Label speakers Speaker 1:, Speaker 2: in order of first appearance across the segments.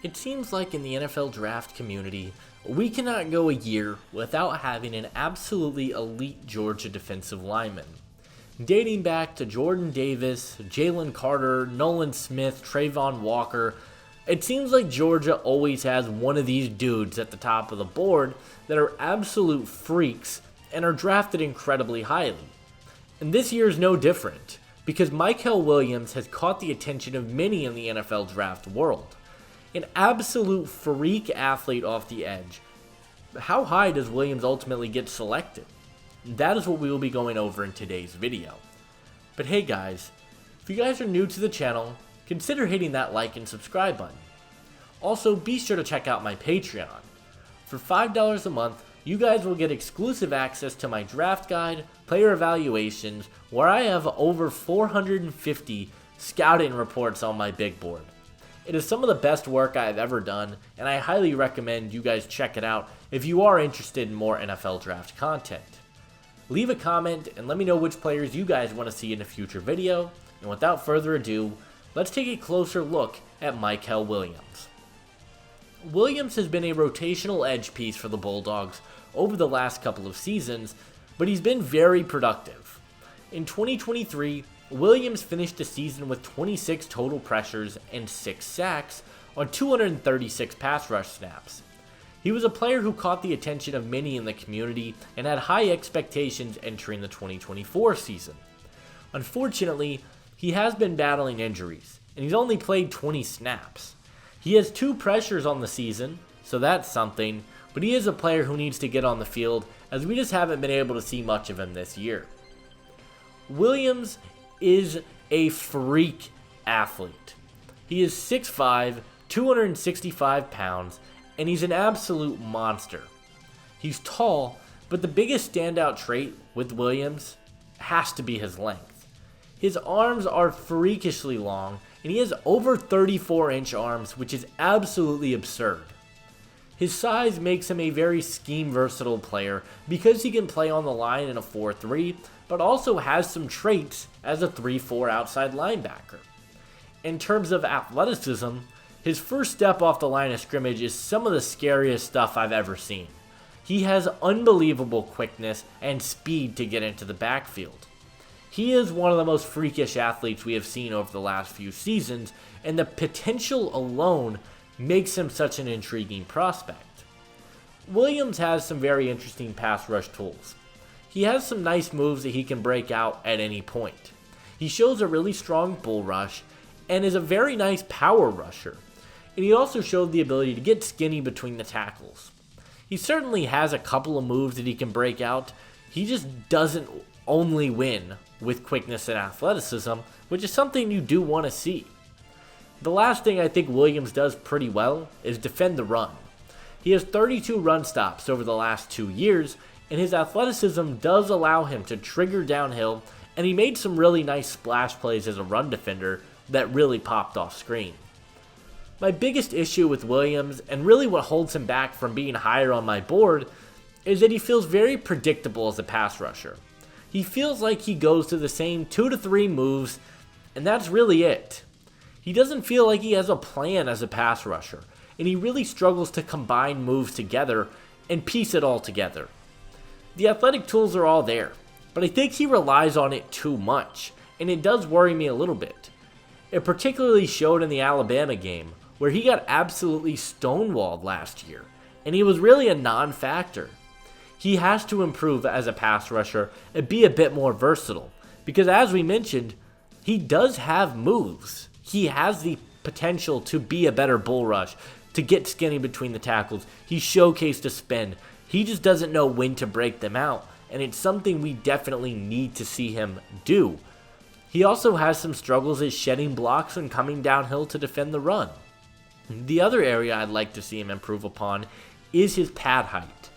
Speaker 1: It seems like in the NFL draft community, we cannot go a year without having an absolutely elite Georgia defensive lineman. Dating back to Jordan Davis, Jalen Carter, Nolan Smith, Trayvon Walker, it seems like Georgia always has one of these dudes at the top of the board that are absolute freaks and are drafted incredibly highly. And this year is no different, because Mykel Williams has caught the attention of many in the NFL draft world. An absolute freak athlete off the edge. How high does Williams ultimately get selected? That is what we will be going over in today's video. But hey guys, if you guys are new to the channel, consider hitting that like and subscribe button. Also, be sure to check out my Patreon. For $5 a month, you guys will get exclusive access to my draft guide, player evaluations, where I have over 450 scouting reports on my big board. It is some of the best work I have ever done, and I highly recommend you guys check it out if you are interested in more NFL draft content. Leave a comment and let me know which players you guys want to see in a future video, and without further ado, let's take a closer look at Mykel Williams. Williams has been a rotational edge piece for the Bulldogs over the last couple of seasons, but he's been very productive. In 2023, Williams finished the season with 26 total pressures and 6 sacks on 236 pass rush snaps. He was a player who caught the attention of many in the community and had high expectations entering the 2024 season. Unfortunately, he has been battling injuries, and he's only played 20 snaps. He has 2 pressures on the season, so that's something, but he is a player who needs to get on the field, as we just haven't been able to see much of him this year. Williams is a freak athlete. He is 6'5", 265 pounds, and he's an absolute monster. He's tall, but the biggest standout trait with Williams has to be his length. His arms are freakishly long, and he has over 34-inch arms, which is absolutely absurd. His size makes him a very scheme-versatile player because he can play on the line in a 4-3, but also has some traits as a 3-4 outside linebacker. In terms of athleticism, his first step off the line of scrimmage is some of the scariest stuff I've ever seen. He has unbelievable quickness and speed to get into the backfield. He is one of the most freakish athletes we have seen over the last few seasons, and the potential alone makes him such an intriguing prospect. Williams has some very interesting pass rush tools. He has some nice moves that he can break out at any point. He shows a really strong bull rush and is a very nice power rusher. And he also showed the ability to get skinny between the tackles. He certainly has a couple of moves that he can break out. He just doesn't only win with quickness and athleticism, which is something you do want to see. The last thing I think Williams does pretty well is defend the run. He has 32 run stops over the last 2 years, and his athleticism does allow him to trigger downhill, and he made some really nice splash plays as a run defender that really popped off screen. My biggest issue with Williams, and really what holds him back from being higher on my board, is that he feels very predictable as a pass rusher. He feels like he goes through the same 2 to 3 moves, and that's really it. He doesn't feel like he has a plan as a pass rusher, and he really struggles to combine moves together and piece it all together. The athletic tools are all there, but I think he relies on it too much, and it does worry me a little bit. It particularly showed in the Alabama game, where he got absolutely stonewalled last year, and he was really a non-factor. He has to improve as a pass rusher and be a bit more versatile, because as we mentioned, he does have moves. He has the potential to be a better bull rush, to get skinny between the tackles. He showcased a spin. He just doesn't know when to break them out, and it's something we definitely need to see him do. He also has some struggles at shedding blocks and coming downhill to defend the run. The other area I'd like to see him improve upon is his pad height.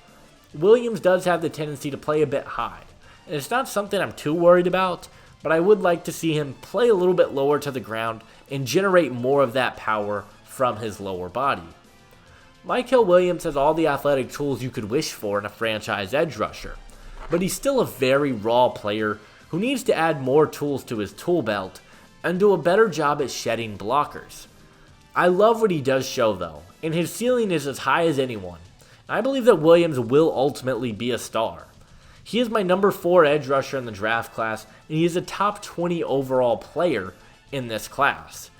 Speaker 1: Williams does have the tendency to play a bit high, and it's not something I'm too worried about, but I would like to see him play a little bit lower to the ground and generate more of that power from his lower body. Mykel Williams has all the athletic tools you could wish for in a franchise edge rusher, but he's still a very raw player who needs to add more tools to his tool belt and do a better job at shedding blockers. I love what he does show though, and his ceiling is as high as anyone. I believe that Williams will ultimately be a star. He is my number 4 edge rusher in the draft class, and he is a top 20 overall player in this class.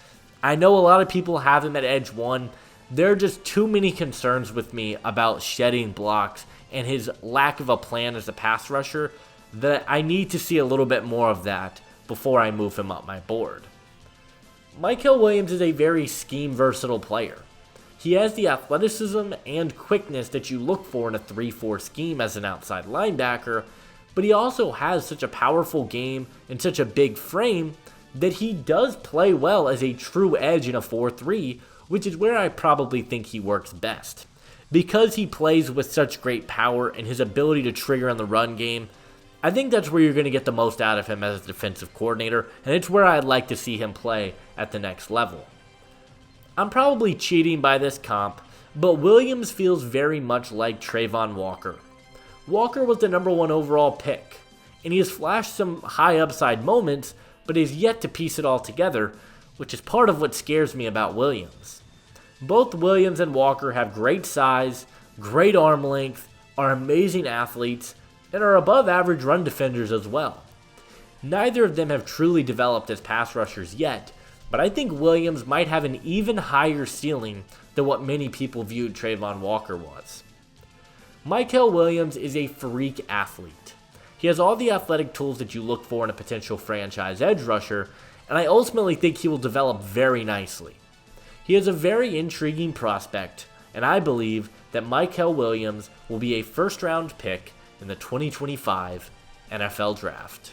Speaker 1: I know a lot of people have him at edge 1. There are just too many concerns with me about shedding blocks and his lack of a plan as a pass rusher that I need to see a little bit more of that before I move him up my board. Mykel Williams is a very scheme versatile player. He has the athleticism and quickness that you look for in a 3-4 scheme as an outside linebacker, but he also has such a powerful game and such a big frame that he does play well as a true edge in a 4-3, which is where I probably think he works best. Because he plays with such great power and his ability to trigger on the run game, I think that's where you're going to get the most out of him as a defensive coordinator, and it's where I'd like to see him play at the next level. I'm probably cheating by this comp, but Williams feels very much like Travon Walker. Walker was the number 1 overall pick, and he has flashed some high upside moments, but is yet to piece it all together, which is part of what scares me about Williams. Both Williams and Walker have great size, great arm length, are amazing athletes, and are above average run defenders as well. Neither of them have truly developed as pass rushers yet, but I think Williams might have an even higher ceiling than what many people viewed Travon Walker was. Mykel Williams is a freak athlete. He has all the athletic tools that you look for in a potential franchise edge rusher, and I ultimately think he will develop very nicely. He is a very intriguing prospect, and I believe that Mykel Williams will be a first-round pick in the 2025 NFL Draft.